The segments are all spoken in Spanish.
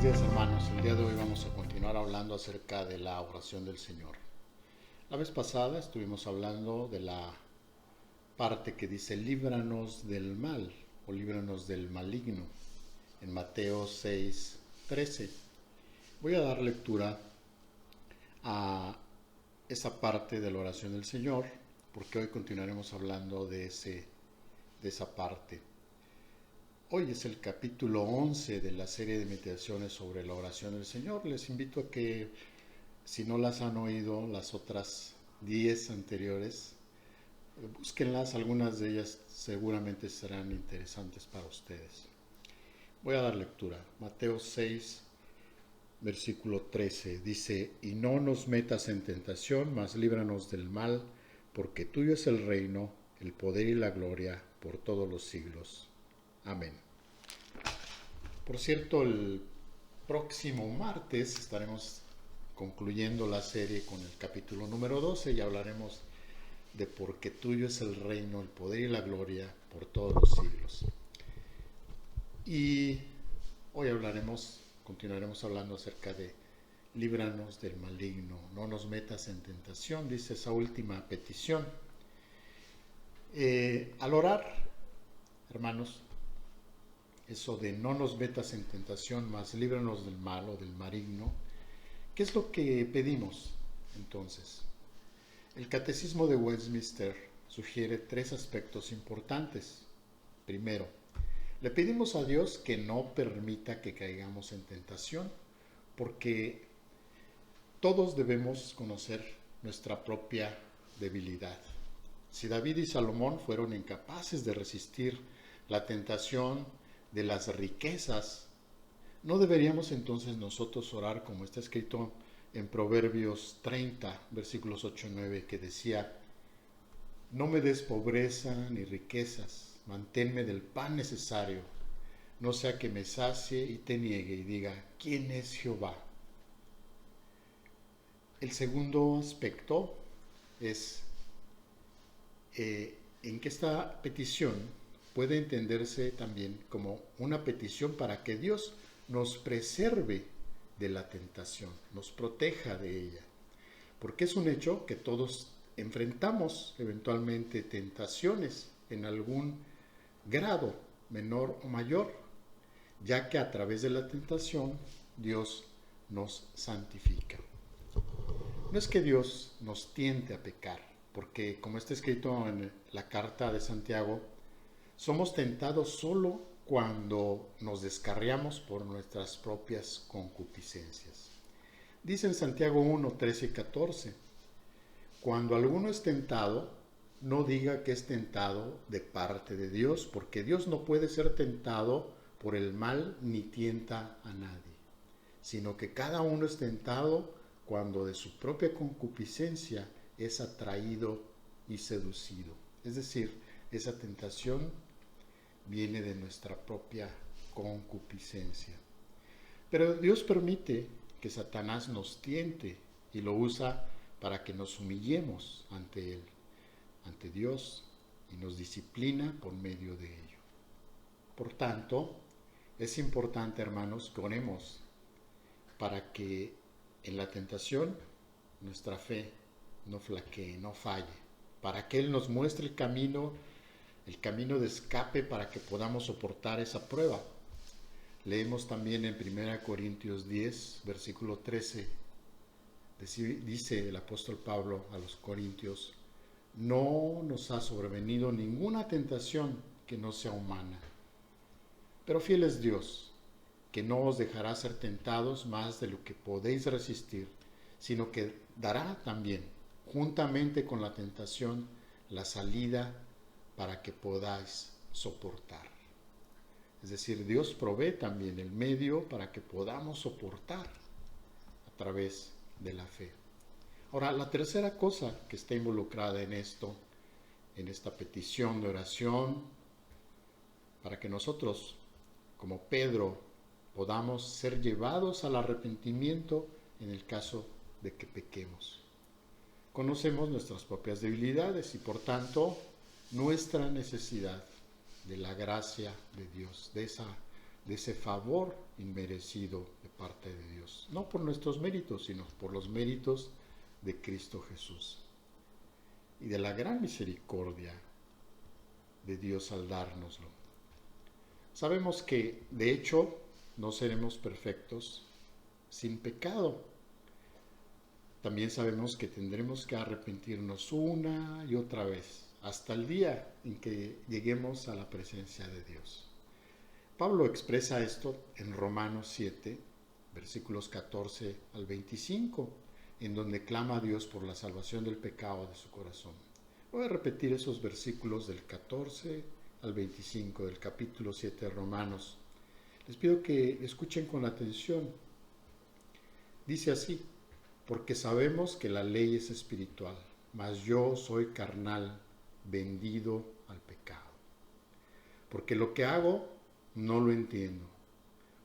Buenos días, hermanos. El día de hoy vamos a continuar hablando acerca de la oración del Señor. La vez pasada estuvimos hablando de la parte que dice líbranos del mal o líbranos del maligno en Mateo 6:13. Voy a dar lectura a esa parte de la oración del Señor porque hoy continuaremos hablando de esa parte. Hoy es el capítulo 11 de la serie de meditaciones sobre la oración del Señor. Les invito a que, si no las han oído, las otras 10 anteriores, búsquenlas, algunas de ellas seguramente serán interesantes para ustedes. Voy a dar lectura. Mateo 6, versículo 13, dice: y no nos metas en tentación, mas líbranos del mal, porque tuyo es el reino, el poder y la gloria por todos los siglos. Amén. Por cierto, el próximo martes estaremos concluyendo la serie con el capítulo número 12 y hablaremos de porque tuyo es el reino, el poder y la gloria por todos los siglos. Y hoy continuaremos hablando acerca de líbranos del maligno, no nos metas en tentación, dice esa última petición. Al orar, hermanos, eso de no nos metas en tentación, mas líbranos del mal o del maligno, ¿qué es lo que pedimos entonces? El Catecismo de Westminster sugiere 3 aspectos importantes. Primero, le pedimos a Dios que no permita que caigamos en tentación, porque todos debemos conocer nuestra propia debilidad. Si David y Salomón fueron incapaces de resistir la tentación de las riquezas, ¿no deberíamos entonces nosotros orar como está escrito en Proverbios 30, versículos 8 y 9, que decía: no me des pobreza ni riquezas, manténme del pan necesario, no sea que me sacie y te niegue y diga: ¿quién es Jehová? El segundo aspecto es en que esta petición puede entenderse también como una petición para que Dios nos preserve de la tentación, nos proteja de ella, porque es un hecho que todos enfrentamos eventualmente tentaciones en algún grado, menor o mayor, ya que a través de la tentación Dios nos santifica. No es que Dios nos tiente a pecar, porque como está escrito en la carta de Santiago, somos tentados solo cuando nos descarriamos por nuestras propias concupiscencias. Dice en Santiago 1, 13 y 14, cuando alguno es tentado, no diga que es tentado de parte de Dios, porque Dios no puede ser tentado por el mal ni tienta a nadie, sino que cada uno es tentado cuando de su propia concupiscencia es atraído y seducido. Es decir, esa tentación viene de nuestra propia concupiscencia. Pero Dios permite que Satanás nos tiente y lo usa para que nos humillemos ante Él, ante Dios, y nos disciplina por medio de ello. Por tanto, es importante, hermanos, que oremos para que en la tentación nuestra fe no flaquee, no falle, para que Él nos muestre el camino de escape para que podamos soportar esa prueba. Leemos también en 1 Corintios 10, versículo 13, dice el apóstol Pablo a los corintios: no nos ha sobrevenido ninguna tentación que no sea humana, pero fiel es Dios, que no os dejará ser tentados más de lo que podéis resistir, sino que dará también, juntamente con la tentación, la salida para que podáis soportar. Es decir, Dios provee también el medio para que podamos soportar a través de la fe. Ahora, la tercera cosa que está involucrada en esto, en esta petición de oración, para que nosotros, como Pedro, podamos ser llevados al arrepentimiento en el caso de que pequemos. Conocemos nuestras propias debilidades y, por tanto, nuestra necesidad de la gracia de Dios, de esa de ese favor inmerecido de parte de Dios. No por nuestros méritos, sino por los méritos de Cristo Jesús. Y de la gran misericordia de Dios al dárnoslo. Sabemos que, de hecho, no seremos perfectos sin pecado. También sabemos que tendremos que arrepentirnos una y otra vez, hasta el día en que lleguemos a la presencia de Dios. Pablo expresa esto en Romanos 7, versículos 14 al 25, en donde clama a Dios por la salvación del pecado de su corazón. Voy a repetir esos versículos del 14 al 25 del capítulo 7 de Romanos. Les pido que escuchen con atención. Dice así: porque sabemos que la ley es espiritual, mas yo soy carnal, vendido al pecado. Porque lo que hago no lo entiendo,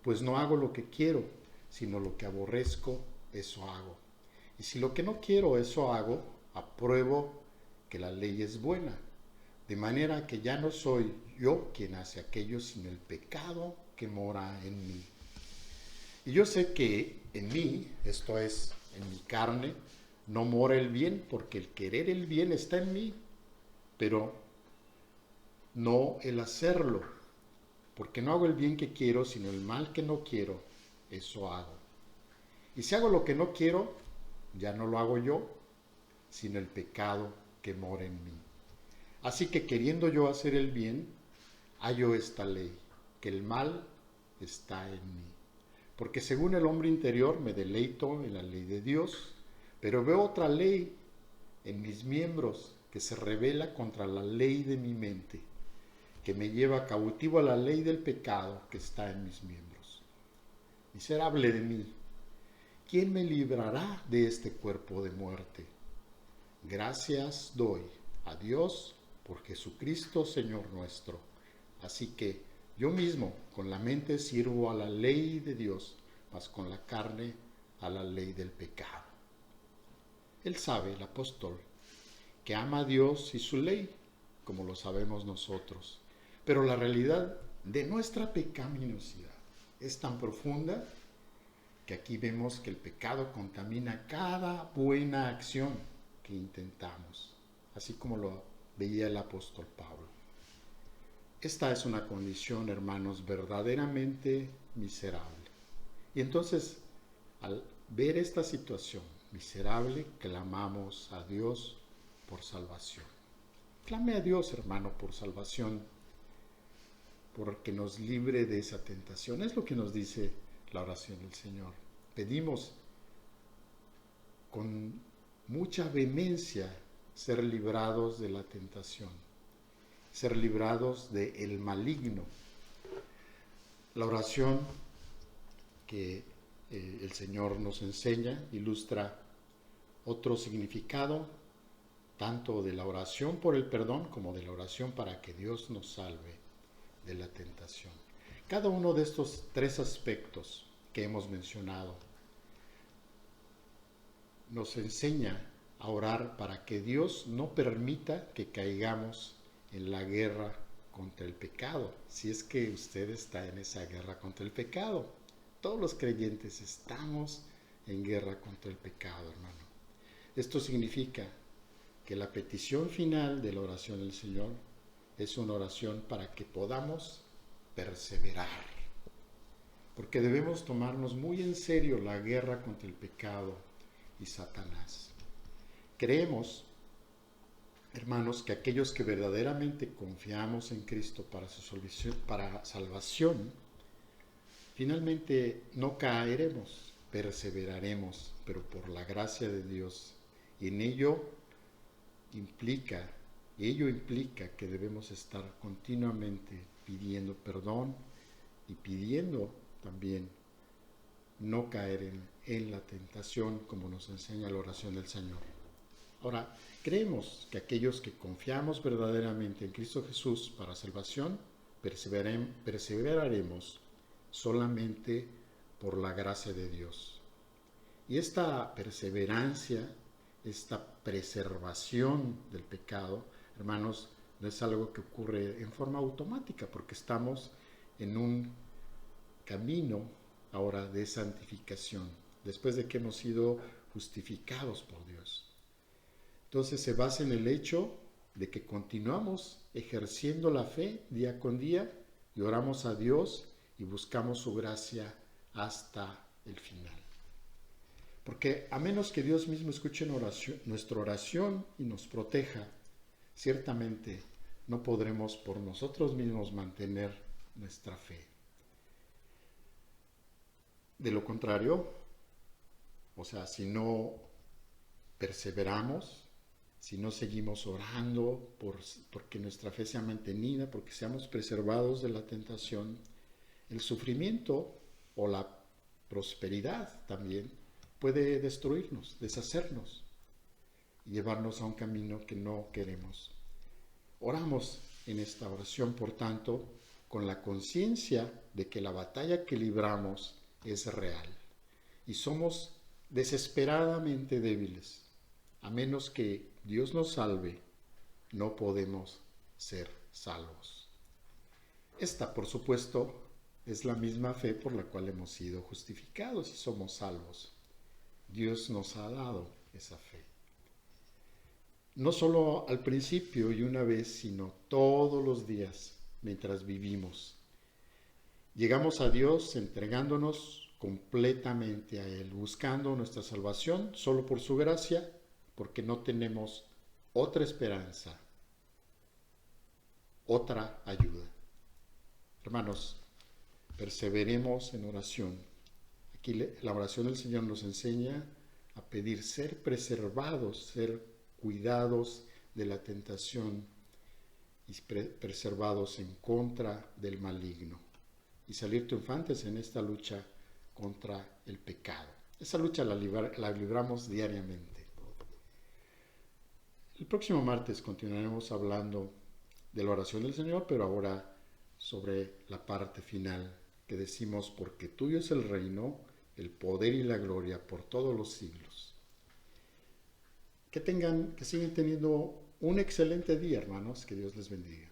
pues no hago lo que quiero, sino lo que aborrezco, eso hago. Y si lo que no quiero, eso hago, apruebo que la ley es buena, de manera que ya no soy yo quien hace aquello, sino el pecado que mora en mí. Y yo sé que en mí, esto es, en mi carne, no mora el bien, porque el querer el bien está en mí, pero no el hacerlo, porque no hago el bien que quiero, sino el mal que no quiero, eso hago. Y si hago lo que no quiero, ya no lo hago yo, sino el pecado que mora en mí. Así que queriendo yo hacer el bien, hallo esta ley, que el mal está en mí. Porque según el hombre interior me deleito en la ley de Dios, pero veo otra ley en mis miembros que se rebela contra la ley de mi mente, que me lleva cautivo a la ley del pecado que está en mis miembros. Miserable de mí, ¿quién me librará de este cuerpo de muerte? Gracias doy a Dios por Jesucristo Señor nuestro. Así que yo mismo con la mente sirvo a la ley de Dios, mas con la carne a la ley del pecado. Él sabe, el apóstol, que ama a Dios y su ley, como lo sabemos nosotros. Pero la realidad de nuestra pecaminosidad es tan profunda que aquí vemos que el pecado contamina cada buena acción que intentamos, así como lo veía el apóstol Pablo. Esta es una condición, hermanos, verdaderamente miserable. Y entonces, al ver esta situación miserable, clamamos a Dios por salvación. Clame a Dios, hermano, por salvación, porque nos libre de esa tentación. Es lo que nos dice la oración del Señor. Pedimos con mucha vehemencia ser librados de la tentación, ser librados del maligno. La oración que el Señor nos enseña ilustra otro significado, tanto de la oración por el perdón como de la oración para que Dios nos salve de la tentación. Cada uno de estos tres aspectos que hemos mencionado nos enseña a orar para que Dios no permita que caigamos en la guerra contra el pecado, si es que usted está en esa guerra contra el pecado. Todos los creyentes estamos en guerra contra el pecado, hermano. Esto significa que la petición final de la oración del Señor es una oración para que podamos perseverar, porque debemos tomarnos muy en serio la guerra contra el pecado y Satanás. Creemos, hermanos, que aquellos que verdaderamente confiamos en Cristo para salvación, finalmente no caeremos, perseveraremos, pero por la gracia de Dios. Y en ello implica que debemos estar continuamente pidiendo perdón y pidiendo también no caer en la tentación, como nos enseña la oración del Señor. Ahora, creemos que aquellos que confiamos verdaderamente en Cristo Jesús para salvación, perseveraremos solamente por la gracia de Dios. Y esta perseverancia, esta preservación del pecado, hermanos, no es algo que ocurre en forma automática, porque estamos en un camino ahora de santificación, después de que hemos sido justificados por Dios. Entonces se basa en el hecho de que continuamos ejerciendo la fe día con día y oramos a Dios y buscamos su gracia hasta el final. Porque a menos que Dios mismo escuche nuestra oración y nos proteja, ciertamente no podremos por nosotros mismos mantener nuestra fe. De lo contrario, o sea, si no perseveramos, si no seguimos orando porque nuestra fe sea mantenida, porque seamos preservados de la tentación, el sufrimiento o la prosperidad también puede destruirnos, deshacernos y llevarnos a un camino que no queremos. Oramos en esta oración, por tanto, con la conciencia de que la batalla que libramos es real y somos desesperadamente débiles. A menos que Dios nos salve, no podemos ser salvos. Esta, por supuesto, es la misma fe por la cual hemos sido justificados y somos salvos. Dios nos ha dado esa fe. No solo al principio y una vez, sino todos los días mientras vivimos. Llegamos a Dios entregándonos completamente a Él, buscando nuestra salvación solo por su gracia, porque no tenemos otra esperanza, otra ayuda. Hermanos, perseveremos en oración. Aquí la oración del Señor nos enseña a pedir ser preservados, ser cuidados de la tentación y preservados en contra del maligno y salir triunfantes en esta lucha contra el pecado. Esa lucha la libramos diariamente. El próximo martes continuaremos hablando de la oración del Señor, pero ahora sobre la parte final que decimos: porque tuyo es el reino, el poder y la gloria por todos los siglos. Que sigan teniendo un excelente día, hermanos. Que Dios les bendiga.